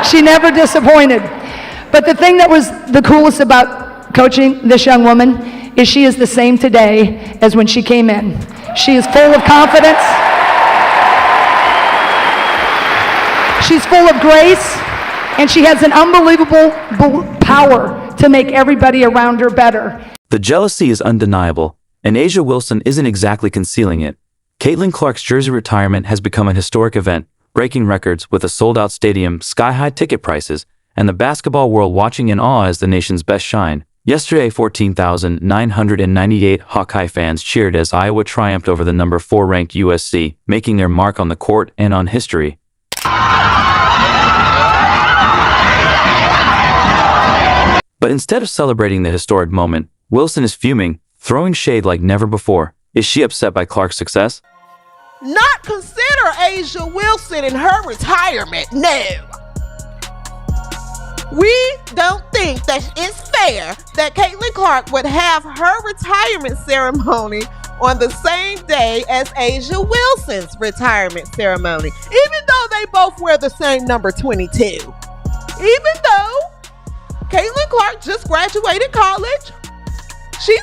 She never disappointed. But the thing that was the coolest about coaching this young woman is she is the same today as when she came in. She is full of confidence. She's full of grace, and she has an unbelievable power to make everybody around her better. The jealousy is undeniable, and A'ja Wilson isn't exactly concealing it. Caitlin Clark's jersey retirement has become a historic event, breaking records with a sold-out stadium, sky-high ticket prices, and the basketball world watching in awe as the nation's best shine. Yesterday, 14,998 Hawkeye fans cheered as Iowa triumphed over the number 4 ranked USC, making their mark on the court and on history. But instead of celebrating the historic moment, Wilson is fuming, throwing shade like never before. Is she upset by Clark's success? Not consider A'ja Wilson in her retirement, no. We don't think that it's fair that Caitlin Clark would have her retirement ceremony on the same day as A'ja Wilson's retirement ceremony, even though they both wear the same number 22. Even though Caitlin Clark just graduated college, she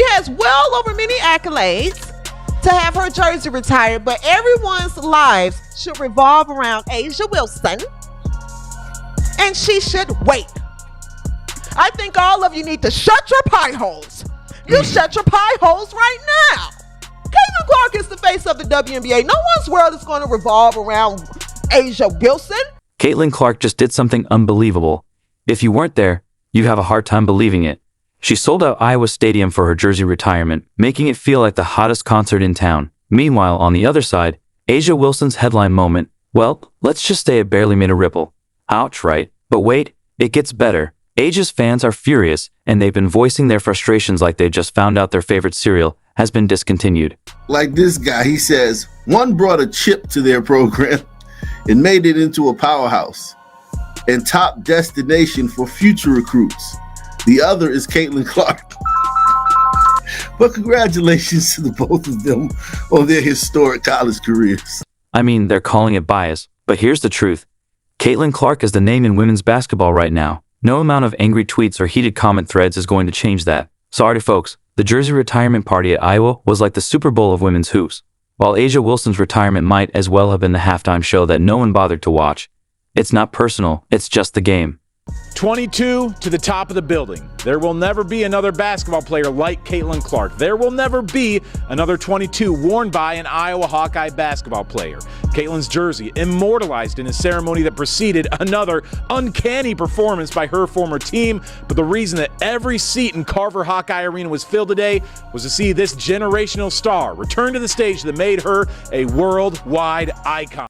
has well over many accolades to have her jersey retired, but everyone's lives should revolve around A'ja Wilson, and she should wait. I think all of you need to shut your pie holes. You shut your pie holes right now. Caitlin Clark is the face of the WNBA. No one's world is going to revolve around A'ja Wilson. Caitlin Clark just did something unbelievable. If you weren't there, you'd have a hard time believing it. She sold out Iowa Stadium for her jersey retirement, making it feel like the hottest concert in town. Meanwhile, on the other side, A'ja Wilson's headline moment, well, let's just say it barely made a ripple. Ouch, right? But wait, it gets better. A'ja's fans are furious, and they've been voicing their frustrations like they just found out their favorite cereal has been discontinued. Like this guy, he says, one brought a chip to their program and made it into a powerhouse and top destination for future recruits. The other is Caitlin Clark. But congratulations to the both of them on their historic college careers. I mean, they're calling it bias, but here's the truth. Caitlin Clark is the name in women's basketball right now. No amount of angry tweets or heated comment threads is going to change that. Sorry folks, the jersey retirement party at Iowa was like the Super Bowl of women's hoops. While A'ja Wilson's retirement might as well have been the halftime show that no one bothered to watch. It's not personal, it's just the game. 22 to the top of the building. There will never be another basketball player like Caitlin Clark. There will never be another 22 worn by an Iowa Hawkeye basketball player. Caitlin's jersey immortalized in a ceremony that preceded another uncanny performance by her former team. But the reason that every seat in Carver Hawkeye Arena was filled today was to see this generational star return to the stage that made her a worldwide icon.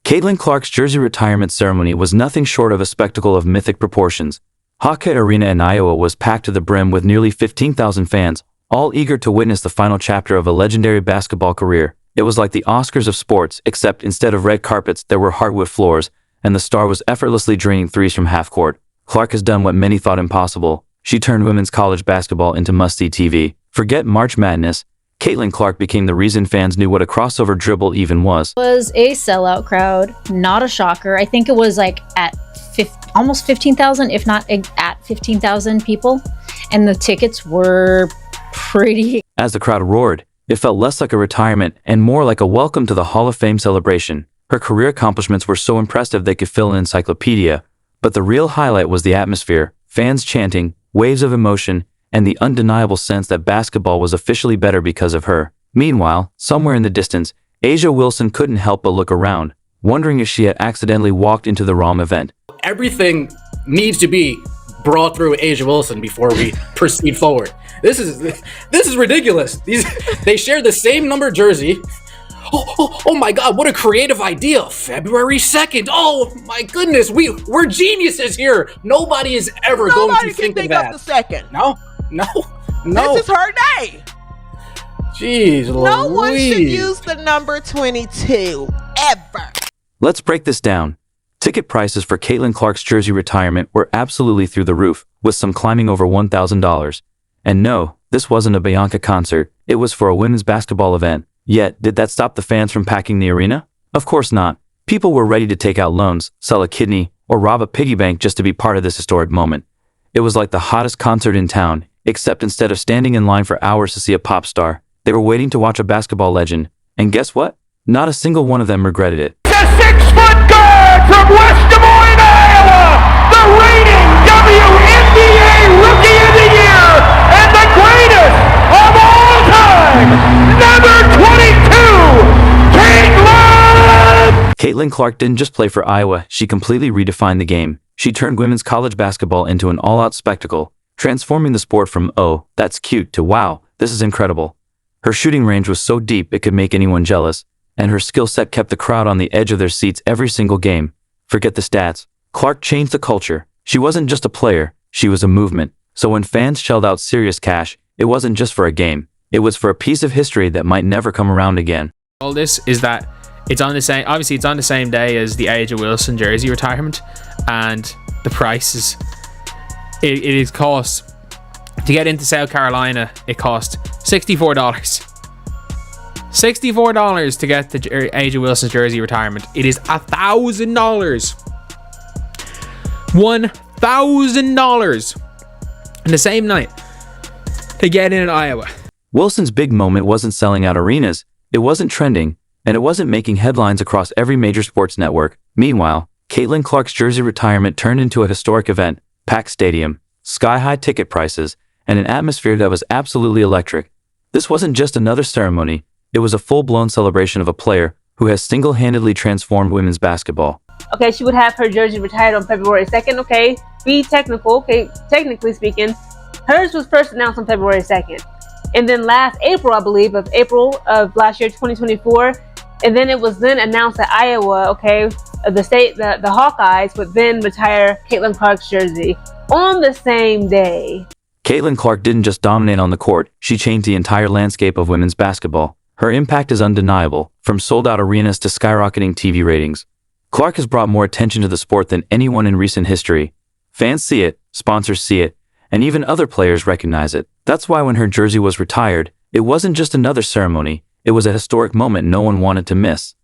Caitlin Clark's jersey retirement ceremony was nothing short of a spectacle of mythic proportions. Hawkeye Arena in Iowa was packed to the brim with nearly 15,000 fans, all eager to witness the final chapter of a legendary basketball career. It was like the Oscars of sports, except instead of red carpets, there were hardwood floors, and the star was effortlessly draining threes from half court. Clark has done what many thought impossible. She turned women's college basketball into must-see TV. Forget March Madness. Caitlin Clark became the reason fans knew what a crossover dribble even was. It was a sellout crowd, not a shocker. I think it was like at almost 15,000, if not at 15,000 people. And the tickets were pretty. As the crowd roared, it felt less like a retirement and more like a welcome to the Hall of Fame celebration. Her career accomplishments were so impressive they could fill an encyclopedia. But the real highlight was the atmosphere, fans chanting, waves of emotion, and the undeniable sense that basketball was officially better because of her. Meanwhile, somewhere in the distance, A'ja Wilson couldn't help but look around, wondering if she had accidentally walked into the wrong event. Everything needs to be brought through A'ja Wilson before we proceed forward. This is ridiculous. They share the same number jersey. Oh my God, what a creative idea. February 2nd. Oh my goodness, we're geniuses here. Nobody is ever going to think of that. Nobody can think of the second. No. This is her day. Jeez, No one should Louise. use the number 22, ever. Let's break this down. Ticket prices for Caitlin Clark's jersey retirement were absolutely through the roof, with some climbing over $1,000. And no, this wasn't a Bianca concert, it was for a women's basketball event. Yet, did that stop the fans from packing the arena? Of course not. People were ready to take out loans, sell a kidney, or rob a piggy bank just to be part of this historic moment. It was like the hottest concert in town, except instead of standing in line for hours to see a pop star, they were waiting to watch a basketball legend. And guess what? Not a single one of them regretted it. The 6-foot guard from West Des Moines, Iowa, the reigning WNBA Rookie of the Year, and the greatest of all time, number 22, Caitlin Clark didn't just play for Iowa, she completely redefined the game. She turned women's college basketball into an all-out spectacle, transforming the sport from, "Oh, that's cute," to "Wow, this is incredible." Her shooting range was so deep it could make anyone jealous, and her skill set kept the crowd on the edge of their seats every single game. Forget the stats. Clark changed the culture. She wasn't just a player, she was a movement. So when fans shelled out serious cash, it wasn't just for a game. It was for a piece of history that might never come around again. All this is that it's on the same, obviously it's on the same day as the A'ja Wilson jersey retirement, and the price is, it is cost, to get into South Carolina, it cost $64. $64 to get the A'ja Wilson jersey retirement. It is $1,000. $1,000 in the same night to get in Iowa. Wilson's big moment wasn't selling out arenas, it wasn't trending, and it wasn't making headlines across every major sports network. Meanwhile, Caitlin Clark's jersey retirement turned into a historic event, packed stadium, sky-high ticket prices, and an atmosphere that was absolutely electric. This wasn't just another ceremony, it was a full-blown celebration of a player who has single-handedly transformed women's basketball. Okay, she would have her jersey retired on February 2nd. Okay, be technical. Okay, technically speaking, hers was first announced on February 2nd. And then last April, I believe, of April of last year, 2024, and then it was then announced that Iowa, okay, the state, the Hawkeyes would then retire Caitlin Clark's jersey on the same day. Caitlin Clark didn't just dominate on the court, she changed the entire landscape of women's basketball. Her impact is undeniable, from sold-out arenas to skyrocketing TV ratings. Clark has brought more attention to the sport than anyone in recent history. Fans see it, sponsors see it, and even other players recognize it. That's why when her jersey was retired, it wasn't just another ceremony, it was a historic moment no one wanted to miss.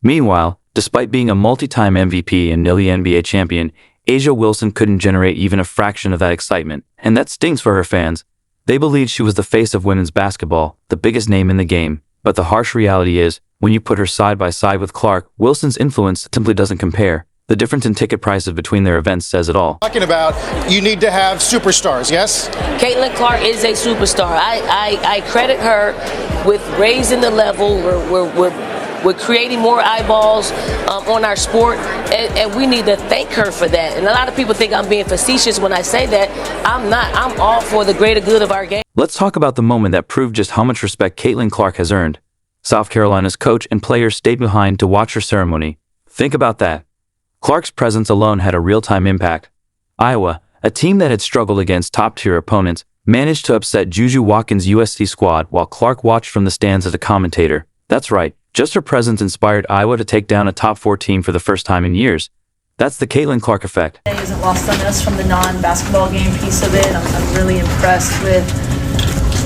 Meanwhile, despite being a multi-time MVP and WNBA champion, A'ja Wilson couldn't generate even a fraction of that excitement, and that stings for her fans. They believed she was the face of women's basketball, the biggest name in the game, but the harsh reality is, when you put her side by side with Clark, Wilson's influence simply doesn't compare. The difference in ticket prices between their events says it all. Talking about, you need to have superstars, yes? Caitlin Clark is a superstar. I credit her with raising the level. We're creating more eyeballs on our sport, and we need to thank her for that. And a lot of people think I'm being facetious when I say that. I'm not. I'm all for the greater good of our game. Let's talk about the moment that proved just how much respect Caitlin Clark has earned. South Carolina's coach and players stayed behind to watch her ceremony. Think about that. Clark's presence alone had a real-time impact. Iowa, a team that had struggled against top-tier opponents, managed to upset Juju Watkins' USC squad while Clark watched from the stands as a commentator. That's right, just her presence inspired Iowa to take down a top-4 team for the first time in years. That's the Caitlin Clark effect. It isn't lost on us from the non-basketball game piece of it. I'm really impressed with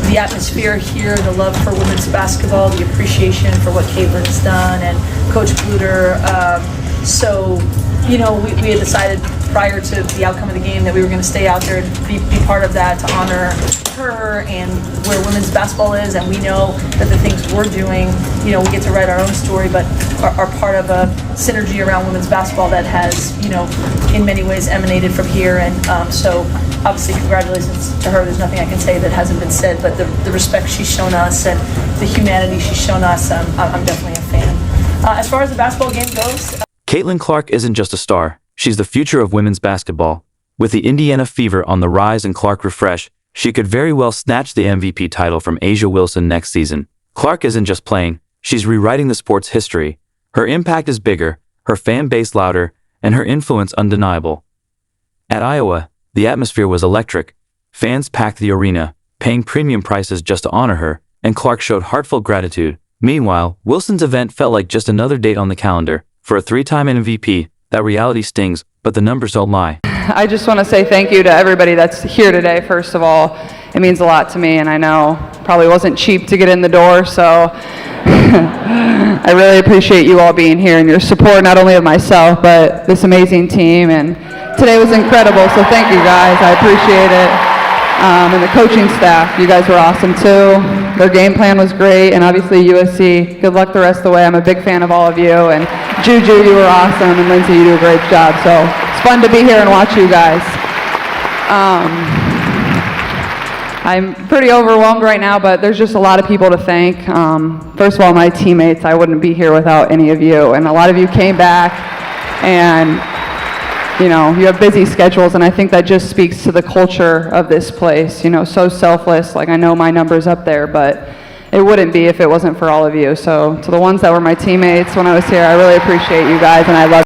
the atmosphere here, the love for women's basketball, the appreciation for what Caitlin's done, and Coach Bluter. So, you know, we had decided prior to the outcome of the game that we were going to stay out there and be part of that to honor her and where women's basketball is. And we know that the things we're doing, you know, we get to write our own story, but are part of a synergy around women's basketball that has, you know, in many ways emanated from here. And so obviously congratulations to her. There's nothing I can say that hasn't been said, but the respect she's shown us and the humanity she's shown us, I'm definitely a fan. As far as the basketball game goes, Caitlin Clark isn't just a star, she's the future of women's basketball. With the Indiana Fever on the rise and Clark refresh, she could very well snatch the MVP title from A'ja Wilson next season. Clark isn't just playing, she's rewriting the sport's history. Her impact is bigger, her fan base louder, and her influence undeniable. At Iowa, the atmosphere was electric. Fans packed the arena, paying premium prices just to honor her, and Clark showed heartfelt gratitude. Meanwhile, Wilson's event felt like just another date on the calendar. For a 3-time MVP, that reality stings, but the numbers don't lie. I just want to say thank you to everybody that's here today, first of all. It means a lot to me, and I know probably wasn't cheap to get in the door, so I really appreciate you all being here and your support, not only of myself, but this amazing team. And today was incredible, so thank you guys. I appreciate it. And the coaching staff, you guys were awesome too. Their game plan was great, and obviously USC, good luck the rest of the way. I'm a big fan of all of you, and Juju, you were awesome, and Lindsay, you do a great job. So it's fun to be here and watch you guys. I'm pretty overwhelmed right now, but there's just a lot of people to thank. First of all, my teammates, I wouldn't be here without any of you, and a lot of you came back, and you know, you have busy schedules, and I think that just speaks to the culture of this place, you know, so selfless. Like, I know my number's up there, but it wouldn't be if it wasn't for all of you. So to the ones that were my teammates when I was here, I really appreciate you guys, and I love